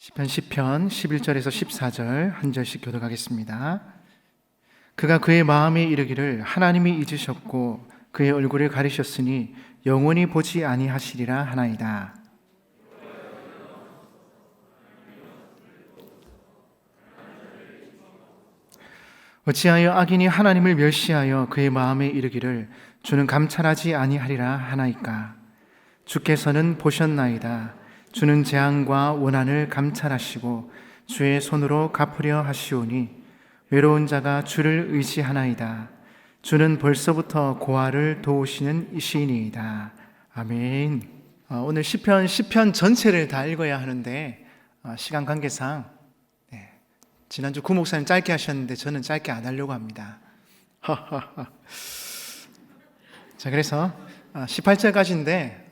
시편 11절에서 14절 한 절씩 교독하겠습니다. 그가 그의 마음에 이르기를 하나님이 잊으셨고 그의 얼굴을 가리셨으니 영원히 보지 아니하시리라 하나이다. 어찌하여 악인이 하나님을 멸시하여 그의 마음에 이르기를 주는 감찰하지 아니하리라 하나이까. 주께서는 보셨나이다. 주는 재앙과 원한을 감찰하시고 주의 손으로 갚으려 하시오니 외로운 자가 주를 의지하나이다. 주는 벌써부터 고아를 도우시는 이시니이다. 아멘. 오늘 시편 전체를 다 읽어야 하는데 시간 관계상 지난주 구 목사님 짧게 하셨는데 저는 짧게 안 하려고 합니다. 자, 그래서 18절까지인데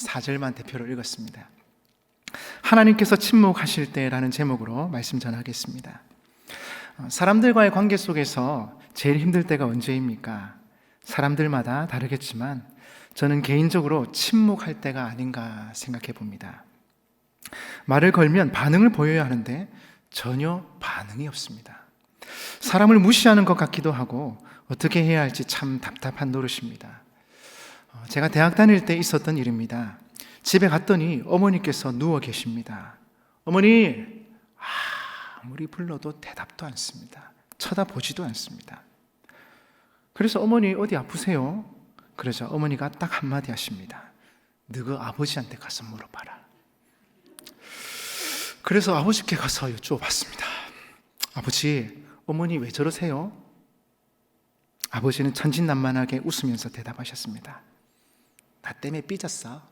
4절만 대표로 읽었습니다. 하나님께서 침묵하실 때라는 제목으로 말씀 전하겠습니다. 사람들과의 관계 속에서 제일 힘들 때가 언제입니까? 사람들마다 다르겠지만 저는 개인적으로 침묵할 때가 아닌가 생각해 봅니다. 말을 걸면 반응을 보여야 하는데 전혀 반응이 없습니다. 사람을 무시하는 것 같기도 하고 어떻게 해야 할지 참 답답한 노릇입니다. 제가 대학 다닐 때 있었던 일입니다. 집에 갔더니 어머니께서 누워 계십니다. 어머니, 아무리 불러도 대답도 않습니다. 쳐다보지도 않습니다. 그래서 어머니 어디 아프세요? 그러자 어머니가 딱 한마디 하십니다. 너그 아버지한테 가서 물어봐라. 그래서 아버지께 가서 여쭈어봤습니다. 아버지, 어머니 왜 저러세요? 아버지는 천진난만하게 웃으면서 대답하셨습니다. 나 때문에 삐졌어.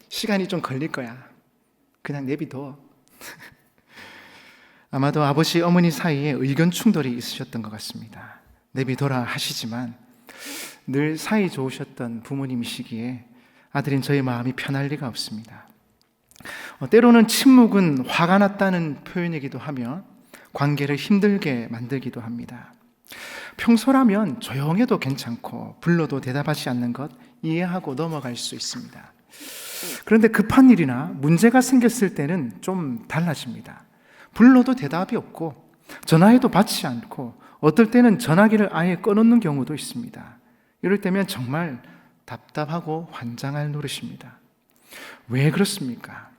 시간이 좀 걸릴 거야. 그냥 내비둬. 아마도 아버지, 어머니 사이에 의견 충돌이 있으셨던 것 같습니다. 내비둬라 하시지만 늘 사이 좋으셨던 부모님이시기에 아들인 저의 마음이 편할 리가 없습니다. 때로는 침묵은 화가 났다는 표현이기도 하며 관계를 힘들게 만들기도 합니다. 평소라면 조용해도 괜찮고 불러도 대답하지 않는 것 이해하고 넘어갈 수 있습니다. 그런데 급한 일이나 문제가 생겼을 때는 좀 달라집니다. 불러도 대답이 없고 전화해도 받지 않고 어떨 때는 전화기를 아예 꺼놓는 경우도 있습니다. 이럴 때면 정말 답답하고 환장할 노릇입니다. 왜 그렇습니까?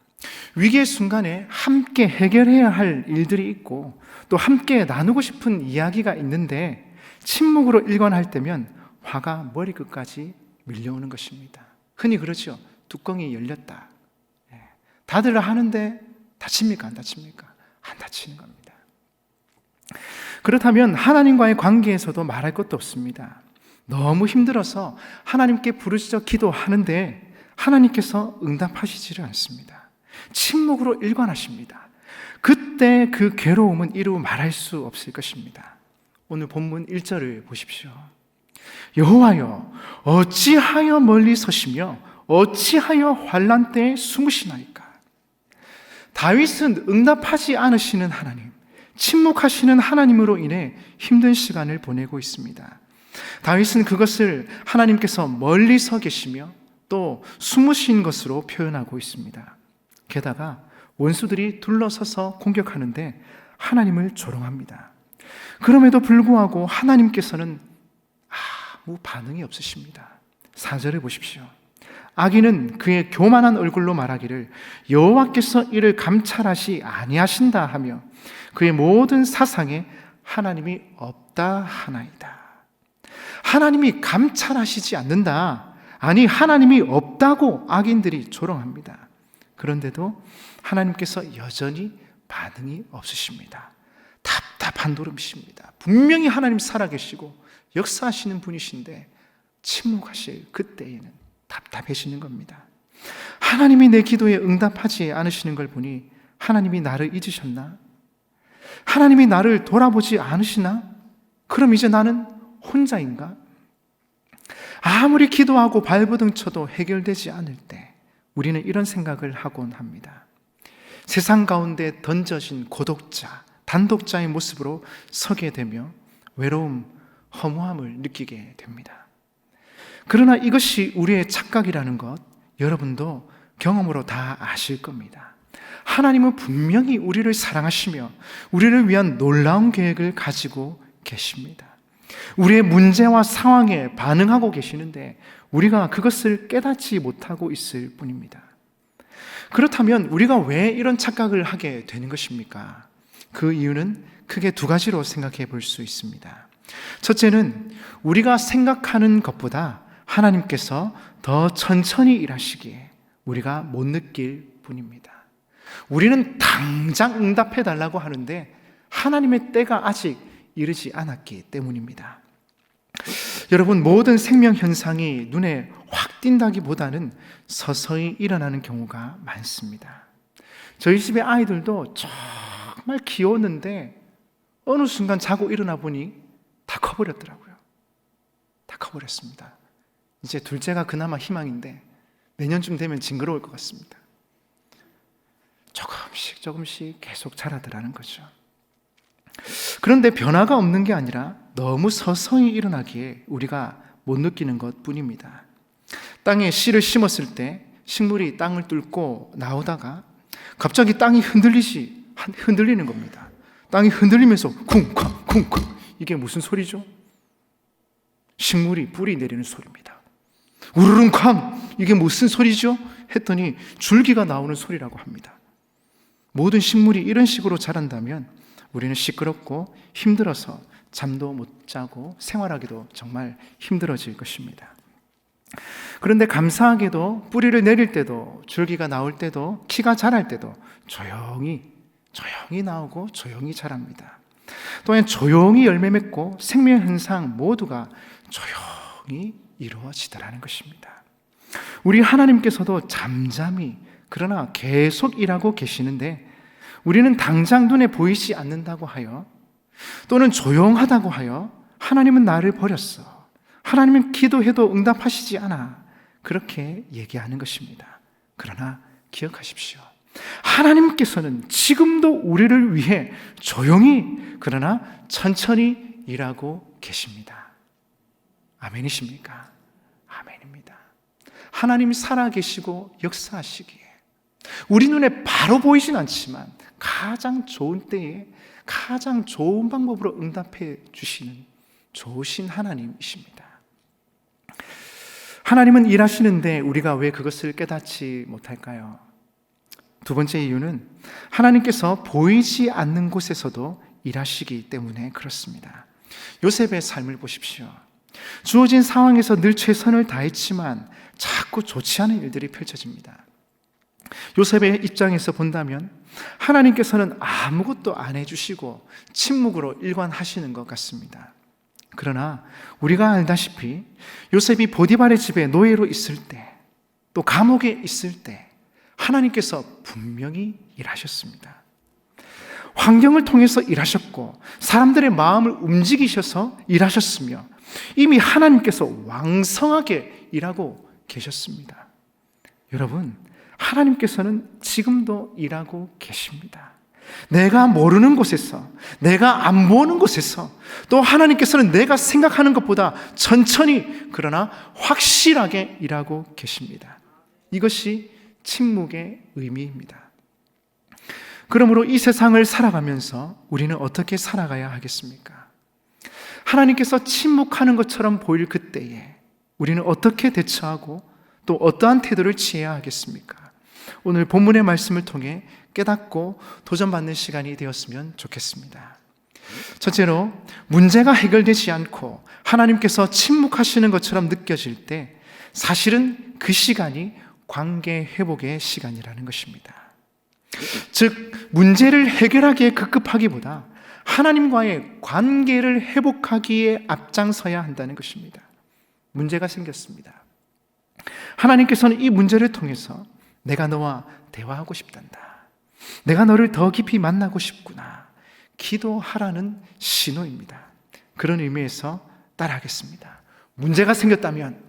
위기의 순간에 함께 해결해야 할 일들이 있고 또 함께 나누고 싶은 이야기가 있는데 침묵으로 일관할 때면 화가 머리끝까지 밀려오는 것입니다. 흔히 그러죠. 뚜껑이 열렸다. 다들 하는데 다칩니까? 안 다칩니까? 안 다치는 겁니다. 그렇다면 하나님과의 관계에서도 말할 것도 없습니다. 너무 힘들어서 하나님께 부르짖어 기도하는데 하나님께서 응답하시지를 않습니다. 침묵으로 일관하십니다. 그때 그 괴로움은 이루 말할 수 없을 것입니다. 오늘 본문 1절을 보십시오. 여호와여, 어찌하여 멀리 서시며 어찌하여 환난 때에 숨으시나이까. 다윗은 응답하지 않으시는 하나님, 침묵하시는 하나님으로 인해 힘든 시간을 보내고 있습니다. 다윗은 그것을 하나님께서 멀리 서 계시며 또 숨으신 것으로 표현하고 있습니다. 게다가 원수들이 둘러서서 공격하는데 하나님을 조롱합니다. 그럼에도 불구하고 하나님께서는 아무 반응이 없으십니다. 4절을 보십시오. 악인은 그의 교만한 얼굴로 말하기를 여호와께서 이를 감찰하시 아니하신다 하며 그의 모든 사상에 하나님이 없다 하나이다. 하나님이 감찰하시지 않는다. 아니, 하나님이 없다고 악인들이 조롱합니다. 그런데도 하나님께서 여전히 반응이 없으십니다. 답답한 노릇입니다. 분명히 하나님 살아계시고 역사하시는 분이신데 침묵하실 그때에는 답답해지는 겁니다. 하나님이 내 기도에 응답하지 않으시는 걸 보니 하나님이 나를 잊으셨나? 하나님이 나를 돌아보지 않으시나? 그럼 이제 나는 혼자인가? 아무리 기도하고 발버둥 쳐도 해결되지 않을 때 우리는 이런 생각을 하곤 합니다. 세상 가운데 던져진 고독자, 단독자의 모습으로 서게 되며 외로움, 허무함을 느끼게 됩니다. 그러나 이것이 우리의 착각이라는 것 여러분도 경험으로 다 아실 겁니다. 하나님은 분명히 우리를 사랑하시며 우리를 위한 놀라운 계획을 가지고 계십니다. 우리의 문제와 상황에 반응하고 계시는데 우리가 그것을 깨닫지 못하고 있을 뿐입니다. 그렇다면 우리가 왜 이런 착각을 하게 되는 것입니까? 그 이유는 크게 두 가지로 생각해 볼 수 있습니다. 첫째는 우리가 생각하는 것보다 하나님께서 더 천천히 일하시기에 우리가 못 느낄 뿐입니다. 우리는 당장 응답해 달라고 하는데 하나님의 때가 아직 이르지 않았기 때문입니다. 여러분, 모든 생명 현상이 눈에 확 띈다기보다는 서서히 일어나는 경우가 많습니다. 저희 집의 아이들도 정말 귀여웠는데 어느 순간 자고 일어나 보니 다 커버렸더라고요. 다 커버렸습니다. 이제 둘째가 그나마 희망인데 내년쯤 되면 징그러울 것 같습니다. 조금씩 계속 자라더라는 거죠. 그런데 변화가 없는 게 아니라 너무 서서히 일어나기에 우리가 못 느끼는 것 뿐입니다. 땅에 씨를 심었을 때 식물이 땅을 뚫고 나오다가 갑자기 땅이 흔들리는 겁니다. 땅이 흔들리면서 쿵쾅 쿵쾅, 이게 무슨 소리죠? 식물이 뿌리 내리는 소리입니다. 우르릉쾅, 이게 무슨 소리죠? 했더니 줄기가 나오는 소리라고 합니다. 모든 식물이 이런 식으로 자란다면 우리는 시끄럽고 힘들어서 잠도 못 자고 생활하기도 정말 힘들어질 것입니다. 그런데 감사하게도 뿌리를 내릴 때도 줄기가 나올 때도 키가 자랄 때도 조용히 나오고 조용히 자랍니다. 또한 조용히 열매 맺고 생명 현상 모두가 조용히 이루어지더라는 것입니다. 우리 하나님께서도 잠잠히 그러나 계속 일하고 계시는데 우리는 당장 눈에 보이지 않는다고 하여 또는 조용하다고 하여 하나님은 나를 버렸어, 하나님은 기도해도 응답하시지 않아, 그렇게 얘기하는 것입니다. 그러나 기억하십시오. 하나님께서는 지금도 우리를 위해 조용히 그러나 천천히 일하고 계십니다. 아멘이십니까? 아멘입니다. 하나님이 살아계시고 역사하시기에 우리 눈에 바로 보이진 않지만 가장 좋은 때에 가장 좋은 방법으로 응답해 주시는 좋으신 하나님이십니다. 하나님은 일하시는데 우리가 왜 그것을 깨닫지 못할까요? 두 번째 이유는 하나님께서 보이지 않는 곳에서도 일하시기 때문에 그렇습니다. 요셉의 삶을 보십시오. 주어진 상황에서 늘 최선을 다했지만 자꾸 좋지 않은 일들이 펼쳐집니다. 요셉의 입장에서 본다면 하나님께서는 아무것도 안 해주시고 침묵으로 일관하시는 것 같습니다. 그러나 우리가 알다시피 요셉이 보디발의 집에 노예로 있을 때, 또 감옥에 있을 때 하나님께서 분명히 일하셨습니다. 환경을 통해서 일하셨고 사람들의 마음을 움직이셔서 일하셨으며 이미 하나님께서 왕성하게 일하고 계셨습니다. 여러분, 하나님께서는 지금도 일하고 계십니다. 내가 모르는 곳에서, 내가 안 보는 곳에서, 또 하나님께서는 내가 생각하는 것보다 천천히 그러나 확실하게 일하고 계십니다. 이것이 침묵의 의미입니다. 그러므로 이 세상을 살아가면서 우리는 어떻게 살아가야 하겠습니까? 하나님께서 침묵하는 것처럼 보일 그때에 우리는 어떻게 대처하고 또 어떠한 태도를 취해야 하겠습니까? 오늘 본문의 말씀을 통해 깨닫고 도전받는 시간이 되었으면 좋겠습니다. 첫째로, 문제가 해결되지 않고 하나님께서 침묵하시는 것처럼 느껴질 때 사실은 그 시간이 관계 회복의 시간이라는 것입니다. 즉, 문제를 해결하기에 급급하기보다 하나님과의 관계를 회복하기에 앞장서야 한다는 것입니다. 문제가 생겼습니다. 하나님께서는 이 문제를 통해서 내가 너와 대화하고 싶단다, 내가 너를 더 깊이 만나고 싶구나, 기도하라는 신호입니다. 그런 의미에서 따라하겠습니다. 문제가 생겼다면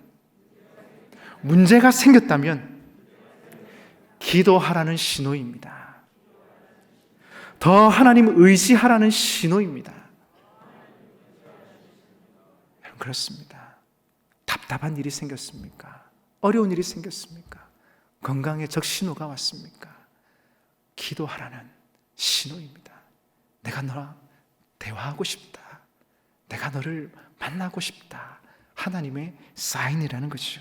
기도하라는 신호입니다. 더 하나님을 의지하라는 신호입니다. 그렇습니다. 답답한 일이 생겼습니까? 어려운 일이 생겼습니까? 건강에 적신호가 왔습니까? 기도하라는 신호입니다. 내가 너와 대화하고 싶다. 내가 너를 만나고 싶다. 하나님의 사인이라는 것이죠.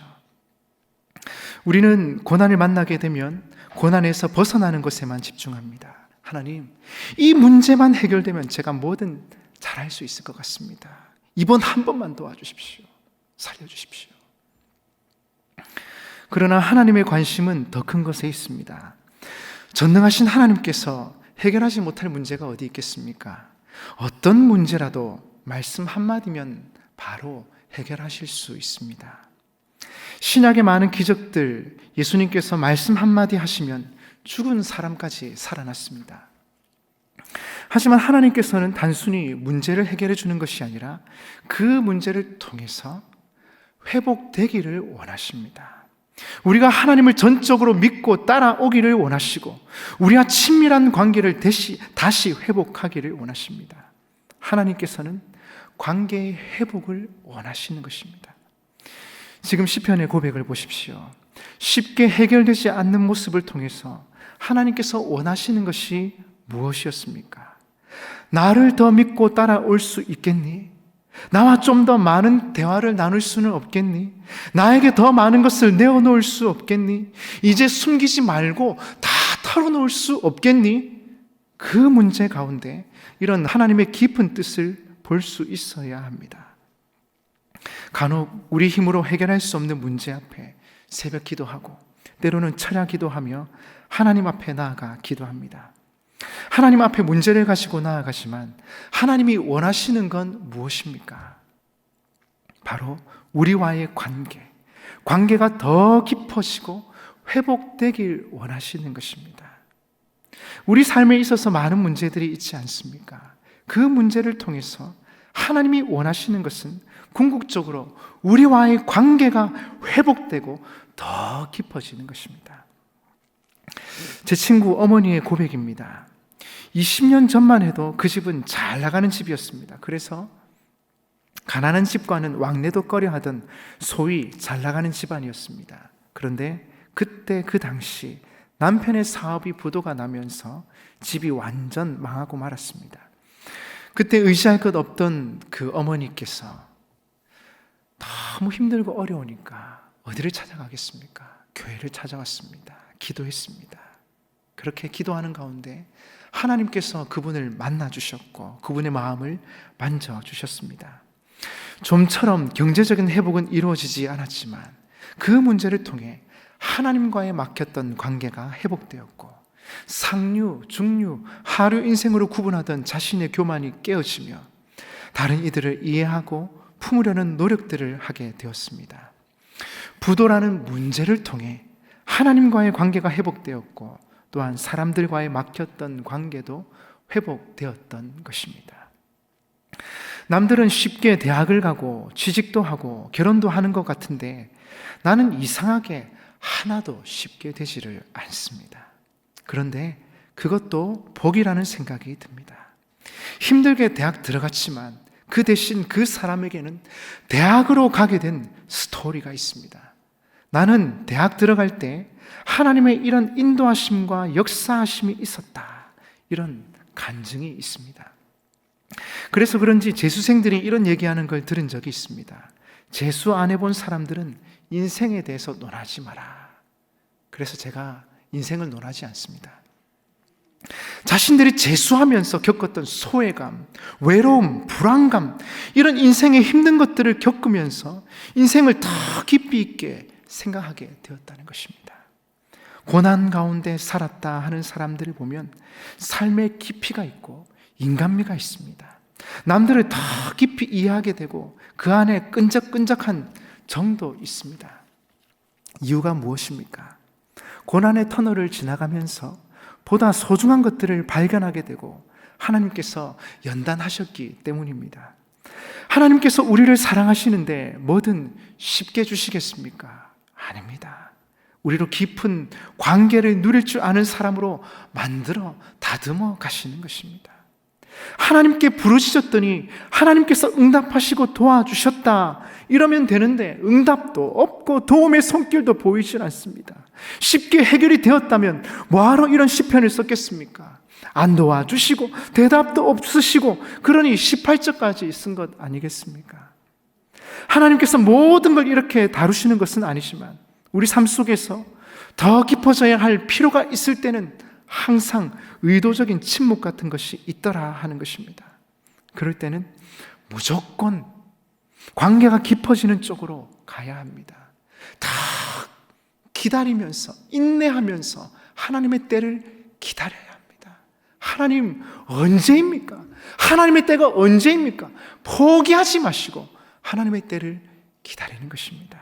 우리는 고난을 만나게 되면 고난에서 벗어나는 것에만 집중합니다. 하나님, 이 문제만 해결되면 제가 뭐든 잘할 수 있을 것 같습니다. 이번 한 번만 도와주십시오. 살려주십시오. 그러나 하나님의 관심은 더 큰 것에 있습니다. 전능하신 하나님께서 해결하지 못할 문제가 어디 있겠습니까? 어떤 문제라도 말씀 한마디면 바로 해결하실 수 있습니다. 신약의 많은 기적들, 예수님께서 말씀 한마디 하시면 죽은 사람까지 살아났습니다. 하지만 하나님께서는 단순히 문제를 해결해 주는 것이 아니라 그 문제를 통해서 회복되기를 원하십니다. 우리가 하나님을 전적으로 믿고 따라오기를 원하시고 우리와 친밀한 관계를 다시 회복하기를 원하십니다. 하나님께서는 관계의 회복을 원하시는 것입니다. 지금 시편의 고백을 보십시오. 쉽게 해결되지 않는 모습을 통해서 하나님께서 원하시는 것이 무엇이었습니까? 나를 더 믿고 따라올 수 있겠니? 나와 좀 더 많은 대화를 나눌 수는 없겠니? 나에게 더 많은 것을 내어놓을 수 없겠니? 이제 숨기지 말고 다 털어놓을 수 없겠니? 그 문제 가운데 이런 하나님의 깊은 뜻을 볼 수 있어야 합니다. 간혹 우리 힘으로 해결할 수 없는 문제 앞에 새벽 기도하고 때로는 철야 기도하며 하나님 앞에 나아가 기도합니다. 하나님 앞에 문제를 가지고 나아가지만 하나님이 원하시는 건 무엇입니까? 바로 우리와의 관계가 더 깊어지고 회복되길 원하시는 것입니다. 우리 삶에 있어서 많은 문제들이 있지 않습니까? 그 문제를 통해서 하나님이 원하시는 것은 궁극적으로 우리와의 관계가 회복되고 더 깊어지는 것입니다. 제 친구 어머니의 고백입니다. 20년 전만 해도 그 집은 잘 나가는 집이었습니다. 그래서 가난한 집과는 왕래도 꺼려하던 소위 잘 나가는 집안이었습니다. 그런데 그때 그 당시 남편의 사업이 부도가 나면서 집이 완전 망하고 말았습니다. 그때 의지할 것 없던 그 어머니께서 너무 힘들고 어려우니까 어디를 찾아가겠습니까? 교회를 찾아왔습니다. 기도했습니다. 그렇게 기도하는 가운데 하나님께서 그분을 만나주셨고 그분의 마음을 만져주셨습니다. 좀처럼 경제적인 회복은 이루어지지 않았지만 그 문제를 통해 하나님과의 막혔던 관계가 회복되었고 상류, 중류, 하류 인생으로 구분하던 자신의 교만이 깨어지며 다른 이들을 이해하고 품으려는 노력들을 하게 되었습니다. 부도라는 문제를 통해 하나님과의 관계가 회복되었고 또한 사람들과의 막혔던 관계도 회복되었던 것입니다. 남들은 쉽게 대학을 가고 취직도 하고 결혼도 하는 것 같은데 나는 이상하게 하나도 쉽게 되지를 않습니다. 그런데 그것도 복이라는 생각이 듭니다. 힘들게 대학 들어갔지만 그 대신 그 사람에게는 대학으로 가게 된 스토리가 있습니다. 나는 대학 들어갈 때 하나님의 이런 인도하심과 역사하심이 있었다. 이런 간증이 있습니다. 그래서 그런지 재수생들이 이런 얘기하는 걸 들은 적이 있습니다. 재수 안 해본 사람들은 인생에 대해서 논하지 마라. 그래서 제가 인생을 논하지 않습니다. 자신들이 재수하면서 겪었던 소외감, 외로움, 불안감, 이런 인생의 힘든 것들을 겪으면서 인생을 더 깊이 있게 생각하게 되었다는 것입니다. 고난 가운데 살았다 하는 사람들을 보면 삶의 깊이가 있고 인간미가 있습니다. 남들을 더 깊이 이해하게 되고 그 안에 끈적끈적한 정도 있습니다. 이유가 무엇입니까? 고난의 터널을 지나가면서 보다 소중한 것들을 발견하게 되고 하나님께서 연단하셨기 때문입니다. 하나님께서 우리를 사랑하시는데 뭐든 쉽게 주시겠습니까? 아닙니다. 우리로 깊은 관계를 누릴 줄 아는 사람으로 만들어 다듬어 가시는 것입니다. 하나님께 부르짖었더니 하나님께서 응답하시고 도와주셨다 이러면 되는데 응답도 없고 도움의 손길도 보이질 않습니다. 쉽게 해결이 되었다면 뭐하러 이런 시편을 썼겠습니까? 안 도와주시고 대답도 없으시고 그러니 18절까지 쓴 것 아니겠습니까? 하나님께서 모든 걸 이렇게 다루시는 것은 아니지만 우리 삶 속에서 더 깊어져야 할 필요가 있을 때는 항상 의도적인 침묵 같은 것이 있더라 하는 것입니다. 그럴 때는 무조건 관계가 깊어지는 쪽으로 가야 합니다. 다 기다리면서 인내하면서 하나님의 때를 기다려야 합니다. 하나님 언제입니까? 하나님의 때가 언제입니까? 포기하지 마시고 하나님의 때를 기다리는 것입니다.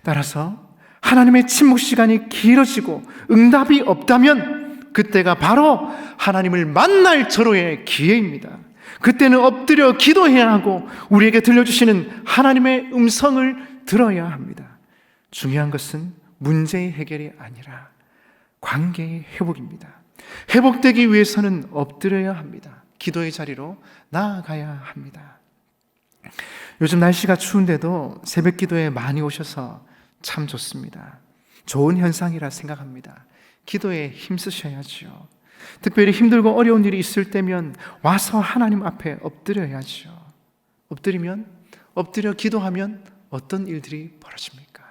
따라서 하나님의 침묵 시간이 길어지고 응답이 없다면 그때가 바로 하나님을 만날 절호의 기회입니다. 그때는 엎드려 기도해야 하고 우리에게 들려주시는 하나님의 음성을 들어야 합니다. 중요한 것은 문제의 해결이 아니라 관계의 회복입니다. 회복되기 위해서는 엎드려야 합니다. 기도의 자리로 나아가야 합니다. 요즘 날씨가 추운데도 새벽 기도에 많이 오셔서 참 좋습니다. 좋은 현상이라 생각합니다. 기도에 힘쓰셔야죠. 특별히 힘들고 어려운 일이 있을 때면 와서 하나님 앞에 엎드려야죠. 엎드려 기도하면 어떤 일들이 벌어집니까?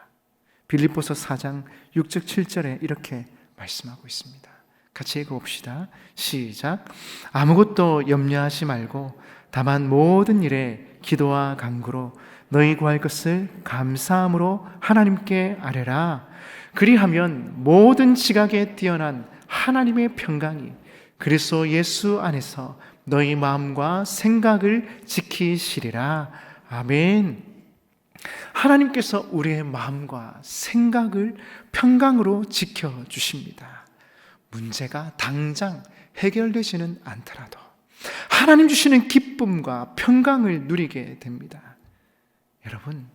빌립보서 4장 6절 7절에 이렇게 말씀하고 있습니다. 같이 읽어봅시다. 시작. 아무것도 염려하지 말고 다만 모든 일에 기도와 간구로 너희 구할 것을 감사함으로 하나님께 아뢰라. 그리하면 모든 지각에 뛰어난 하나님의 평강이 그리스도 예수 안에서 너희 마음과 생각을 지키시리라. 아멘. 하나님께서 우리의 마음과 생각을 평강으로 지켜주십니다. 문제가 당장 해결되지는 않더라도 하나님 주시는 기쁨과 평강을 누리게 됩니다. 여러분,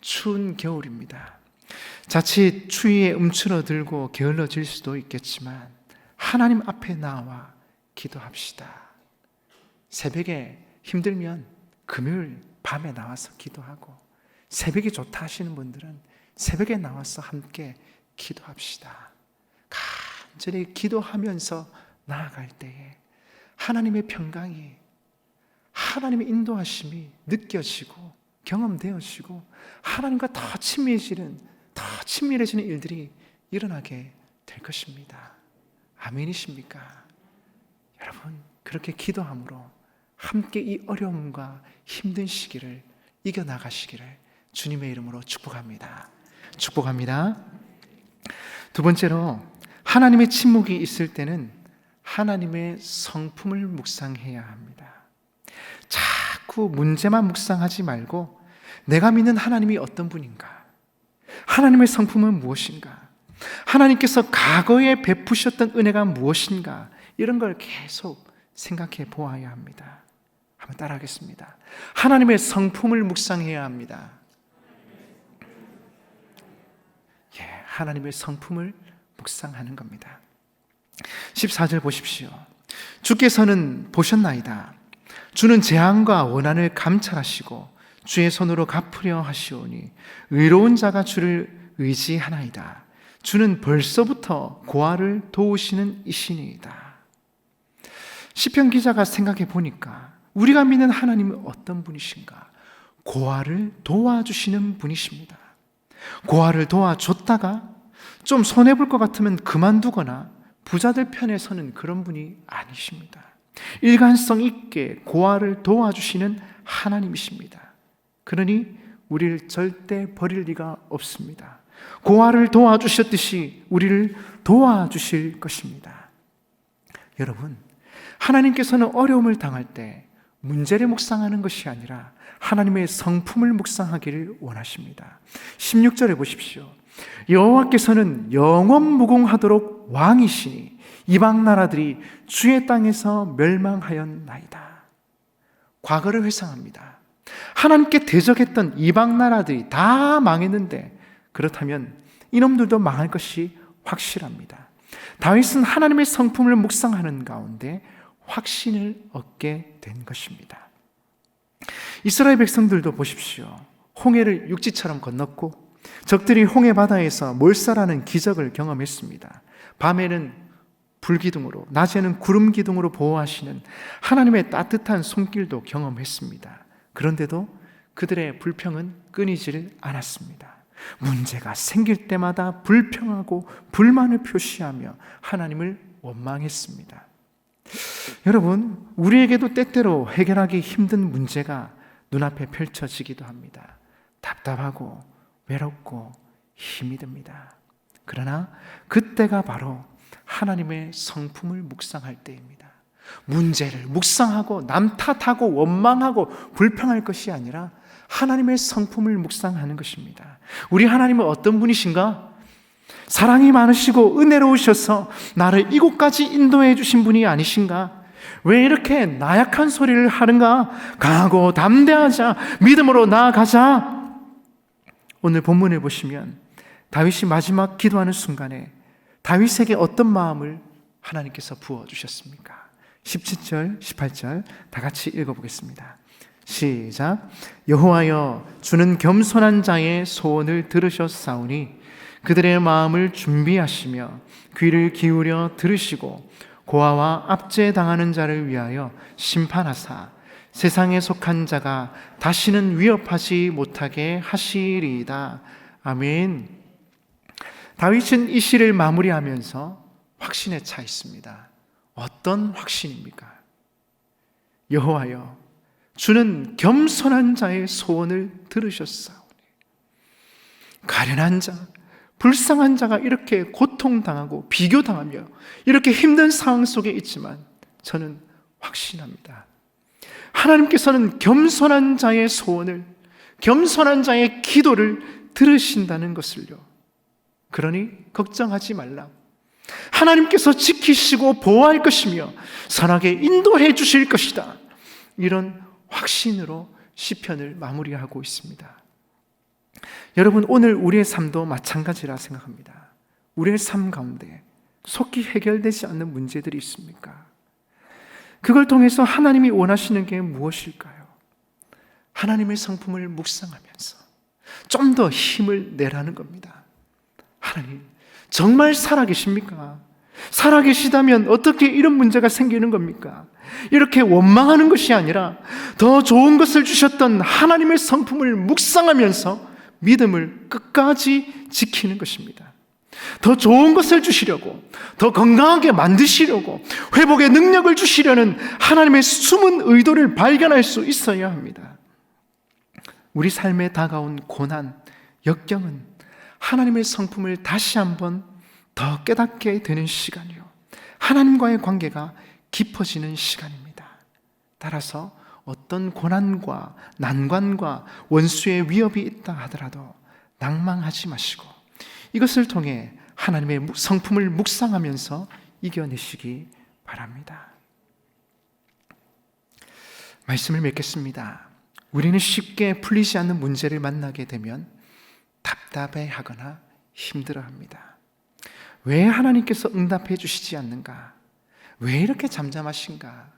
추운 겨울입니다. 자칫 추위에 움츠러들고 게을러질 수도 있겠지만 하나님 앞에 나와 기도합시다. 새벽에 힘들면 금요일 밤에 나와서 기도하고, 새벽이 좋다 하시는 분들은 새벽에 나와서 함께 기도합시다. 간절히 기도하면서 나아갈 때에 하나님의 평강이, 하나님의 인도하심이 느껴지고 경험되어지고 하나님과 더 친밀해지는 일들이 일어나게 될 것입니다. 아멘이십니까? 여러분, 그렇게 기도함으로 함께 이 어려움과 힘든 시기를 이겨나가시기를 주님의 이름으로 축복합니다. 축복합니다. 두 번째로, 하나님의 침묵이 있을 때는 하나님의 성품을 묵상해야 합니다. 자꾸 문제만 묵상하지 말고 내가 믿는 하나님이 어떤 분인가? 하나님의 성품은 무엇인가? 하나님께서 과거에 베푸셨던 은혜가 무엇인가? 이런 걸 계속 생각해 보아야 합니다. 한번 따라하겠습니다. 하나님의 성품을 묵상해야 합니다. 하나님의 성품을 묵상하는 겁니다. 14절 보십시오. 주께서는 보셨나이다. 주는 재앙과 원한을 감찰하시고 주의 손으로 갚으려 하시오니 의로운 자가 주를 의지하나이다. 주는 벌써부터 고아를 도우시는 이시니이다. 시편 기자가 생각해 보니까 우리가 믿는 하나님은 어떤 분이신가? 고아를 도와주시는 분이십니다. 고아를 도와줬다가 좀 손해볼 것 같으면 그만두거나 부자들 편에 서는 그런 분이 아니십니다. 일관성 있게 고아를 도와주시는 하나님이십니다. 그러니 우리를 절대 버릴 리가 없습니다. 고아를 도와주셨듯이 우리를 도와주실 것입니다. 여러분, 하나님께서는 어려움을 당할 때 문제를 묵상하는 것이 아니라 하나님의 성품을 묵상하기를 원하십니다. 16절에 보십시오. 여호와께서는 영원 무궁하도록 왕이시니 이방 나라들이 주의 땅에서 멸망하였나이다. 과거를 회상합니다. 하나님께 대적했던 이방 나라들이 다 망했는데 그렇다면 이놈들도 망할 것이 확실합니다. 다윗은 하나님의 성품을 묵상하는 가운데 확신을 얻게 된 것입니다. 이스라엘 백성들도 보십시오. 홍해를 육지처럼 건넜고 적들이 홍해 바다에서 몰살하는 기적을 경험했습니다. 밤에는 불기둥으로, 낮에는 구름 기둥으로 보호하시는 하나님의 따뜻한 손길도 경험했습니다. 그런데도 그들의 불평은 끊이질 않았습니다. 문제가 생길 때마다 불평하고 불만을 표시하며 하나님을 원망했습니다. 여러분, 우리에게도 때때로 해결하기 힘든 문제가 눈앞에 펼쳐지기도 합니다. 답답하고 외롭고 힘이 듭니다. 그러나 그때가 바로 하나님의 성품을 묵상할 때입니다. 문제를 묵상하고 남 탓하고 원망하고 불평할 것이 아니라 하나님의 성품을 묵상하는 것입니다. 우리 하나님은 어떤 분이신가? 사랑이 많으시고 은혜로우셔서 나를 이곳까지 인도해 주신 분이 아니신가? 왜 이렇게 나약한 소리를 하는가? 강하고 담대하자, 믿음으로 나아가자. 오늘 본문을 보시면 다윗이 마지막 기도하는 순간에 다윗에게 어떤 마음을 하나님께서 부어주셨습니까? 17절, 18절 다 같이 읽어보겠습니다. 시작. 여호와여, 주는 겸손한 자의 소원을 들으셨사오니 그들의 마음을 준비하시며 귀를 기울여 들으시고 고아와 압제당하는 자를 위하여 심판하사 세상에 속한 자가 다시는 위협하지 못하게 하시리이다. 아멘. 다윗은 이 시를 마무리하면서 확신에 차 있습니다. 어떤 확신입니까? 여호와여, 주는 겸손한 자의 소원을 들으셨사오니 가련한 자, 불쌍한 자가 이렇게 고통당하고 비교당하며 이렇게 힘든 상황 속에 있지만 저는 확신합니다. 하나님께서는 겸손한 자의 소원을, 겸손한 자의 기도를 들으신다는 것을요. 그러니 걱정하지 말라. 하나님께서 지키시고 보호할 것이며 선하게 인도해 주실 것이다. 이런 확신으로 시편을 마무리하고 있습니다. 여러분, 오늘 우리의 삶도 마찬가지라 생각합니다. 우리의 삶 가운데 속히 해결되지 않는 문제들이 있습니까? 그걸 통해서 하나님이 원하시는 게 무엇일까요? 하나님의 성품을 묵상하면서 좀 더 힘을 내라는 겁니다. 하나님, 정말 살아계십니까? 살아계시다면 어떻게 이런 문제가 생기는 겁니까? 이렇게 원망하는 것이 아니라 더 좋은 것을 주셨던 하나님의 성품을 묵상하면서 믿음을 끝까지 지키는 것입니다. 더 좋은 것을 주시려고, 더 건강하게 만드시려고, 회복의 능력을 주시려는 하나님의 숨은 의도를 발견할 수 있어야 합니다. 우리 삶에 다가온 고난, 역경은 하나님의 성품을 다시 한번 더 깨닫게 되는 시간이요, 하나님과의 관계가 깊어지는 시간입니다. 따라서 어떤 고난과 난관과 원수의 위협이 있다 하더라도 낭망하지 마시고 이것을 통해 하나님의 성품을 묵상하면서 이겨내시기 바랍니다. 말씀을 맺겠습니다. 우리는 쉽게 풀리지 않는 문제를 만나게 되면 답답해하거나 힘들어합니다. 왜 하나님께서 응답해 주시지 않는가? 왜 이렇게 잠잠하신가?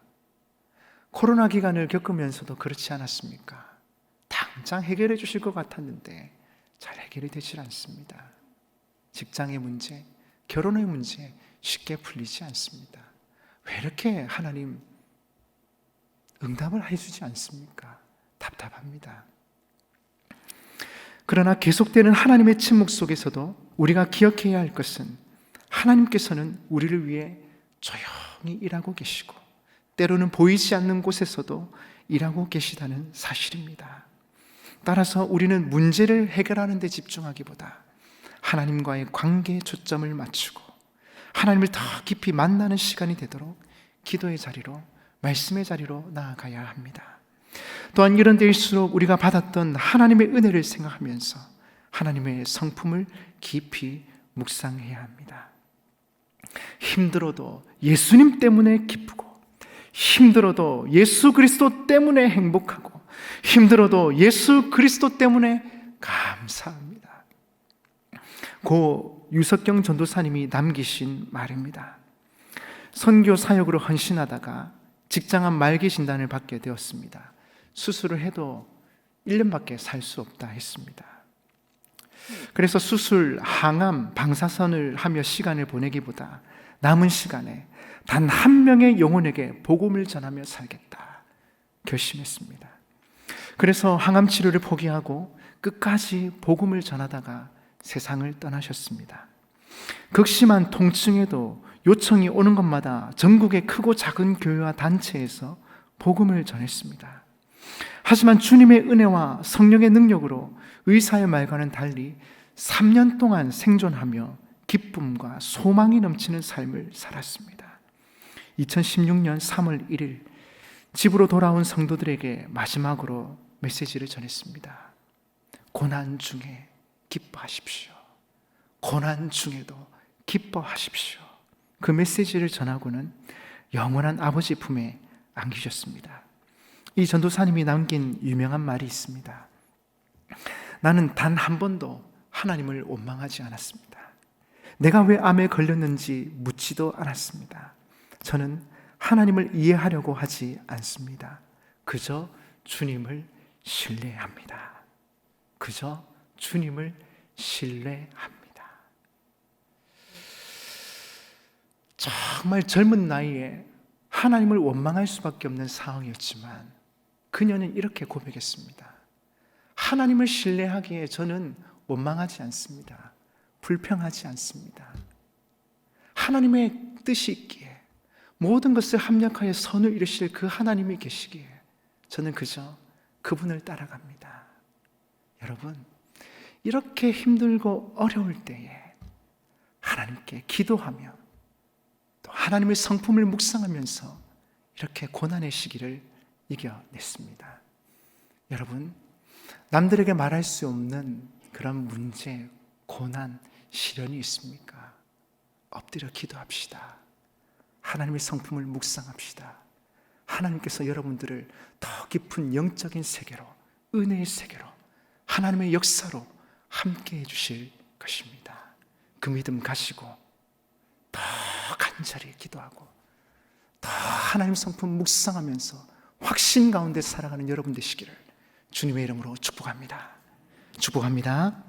코로나 기간을 겪으면서도 그렇지 않았습니까? 당장 해결해 주실 것 같았는데 잘 해결이 되질 않습니다. 직장의 문제, 결혼의 문제 쉽게 풀리지 않습니다. 왜 이렇게 하나님 응답을 해주지 않습니까? 답답합니다. 그러나 계속되는 하나님의 침묵 속에서도 우리가 기억해야 할 것은 하나님께서는 우리를 위해 조용히 일하고 계시고 때로는 보이지 않는 곳에서도 일하고 계시다는 사실입니다. 따라서 우리는 문제를 해결하는 데 집중하기보다 하나님과의 관계에 초점을 맞추고 하나님을 더 깊이 만나는 시간이 되도록 기도의 자리로, 말씀의 자리로 나아가야 합니다. 또한 이런 데일수록 우리가 받았던 하나님의 은혜를 생각하면서 하나님의 성품을 깊이 묵상해야 합니다. 힘들어도 예수님 때문에 기쁘고, 힘들어도 예수 그리스도 때문에 행복하고, 힘들어도 예수 그리스도 때문에 감사합니다. 고 유석경 전도사님이 남기신 말입니다. 선교 사역으로 헌신하다가 직장암 말기 진단을 받게 되었습니다. 수술을 해도 1년밖에 살 수 없다 했습니다. 그래서 수술, 항암, 방사선을 하며 시간을 보내기보다 남은 시간에 단 한 명의 영혼에게 복음을 전하며 살겠다 결심했습니다. 그래서 항암 치료를 포기하고 끝까지 복음을 전하다가 세상을 떠나셨습니다. 극심한 통증에도 요청이 오는 것마다 전국의 크고 작은 교회와 단체에서 복음을 전했습니다. 하지만 주님의 은혜와 성령의 능력으로 의사의 말과는 달리 3년 동안 생존하며 기쁨과 소망이 넘치는 삶을 살았습니다. 2016년 3월 1일 집으로 돌아온 성도들에게 마지막으로 메시지를 전했습니다. 고난 중에 기뻐하십시오. 고난 중에도 기뻐하십시오. 그 메시지를 전하고는 영원한 아버지 품에 안기셨습니다. 이 전도사님이 남긴 유명한 말이 있습니다. 나는 단 한 번도 하나님을 원망하지 않았습니다. 내가 왜 암에 걸렸는지 묻지도 않았습니다. 저는 하나님을 이해하려고 하지 않습니다. 그저 주님을 신뢰합니다. 그저 주님을 신뢰합니다. 정말 젊은 나이에 하나님을 원망할 수밖에 없는 상황이었지만 그녀는 이렇게 고백했습니다. 하나님을 신뢰하기에 저는 원망하지 않습니다. 불평하지 않습니다. 하나님의 뜻이 있기에 모든 것을 합력하여 선을 이루실 그 하나님이 계시기에 저는 그저 그분을 따라갑니다. 여러분, 이렇게 힘들고 어려울 때에 하나님께 기도하며 또 하나님의 성품을 묵상하면서 이렇게 고난의 시기를 이겨냈습니다. 여러분, 남들에게 말할 수 없는 그런 문제, 고난, 시련이 있습니까? 엎드려 기도합시다. 하나님의 성품을 묵상합시다. 하나님께서 여러분들을 더 깊은 영적인 세계로, 은혜의 세계로, 하나님의 역사로 함께 해주실 것입니다. 그 믿음 가지고 더 간절히 기도하고 더 하나님 성품 묵상하면서 확신 가운데 살아가는 여러분 되시기를 주님의 이름으로 축복합니다. 축복합니다.